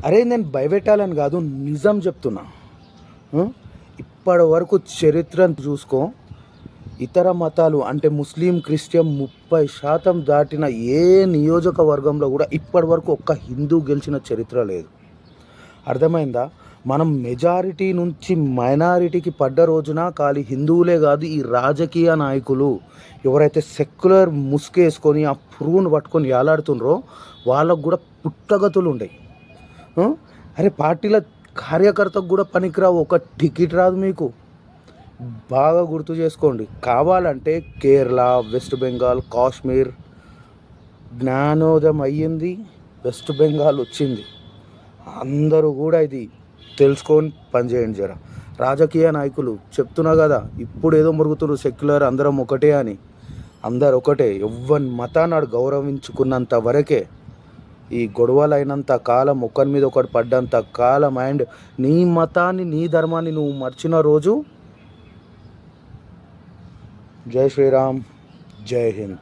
అరే నేను భయపెట్టాలని కాదు, నిజం చెప్తున్నా. ఇప్పటి వరకు చరిత్రను చూసుకో, ఇతర మతాలు అంటే ముస్లిం, క్రిస్టియన్ 30% దాటిన ఏ నియోజకవర్గంలో కూడా ఇప్పటి వరకు ఒక్క హిందూ గెలిచిన చరిత్ర లేదు. అర్థమైందా? మనం మెజారిటీ నుంచి మైనారిటీకి పడ్డ రోజున ఖాళీ హిందువులే కాదు, ఈ రాజకీయ నాయకులు ఎవరైతే సెక్యులర్ ముసుగేసుకొని ఆ పురుగును పట్టుకొని ఏలాడుతుండ్రో వాళ్ళకు కూడా పుట్టగతులు ఉండయి. అరే పార్టీల కార్యకర్తకు కూడా పనికిరావు, ఒక టికెట్ రాదు మీకు. బాగా గుర్తు చేసుకోండి. కావాలంటే కేరళ, వెస్ట్ బెంగాల్, కాశ్మీర్ జ్ఞానోదయం అయ్యింది, వెస్ట్ బెంగాల్ వచ్చింది. అందరూ కూడా ఇది తెలుసుకొని పనిచేయండి జర. రాజకీయ నాయకులు చెప్తున్నా కదా, ఇప్పుడు ఏదో మురుగుతున్నారు సెక్యులర్ అందరం ఒకటే అని. అందరు ఒకటే, ఎవ్వని మతాన్ని గౌరవించుకున్నంత వరకే ఈ గొడవలు అయినంత కాలం, ఒకరి మీద ఒకటి పడ్డంత కాలం, అండ్ నీ మతాన్ని నీ ధర్మాన్ని నువ్వు మర్చిన రోజు. జై శ్రీరామ్, జై హింద్.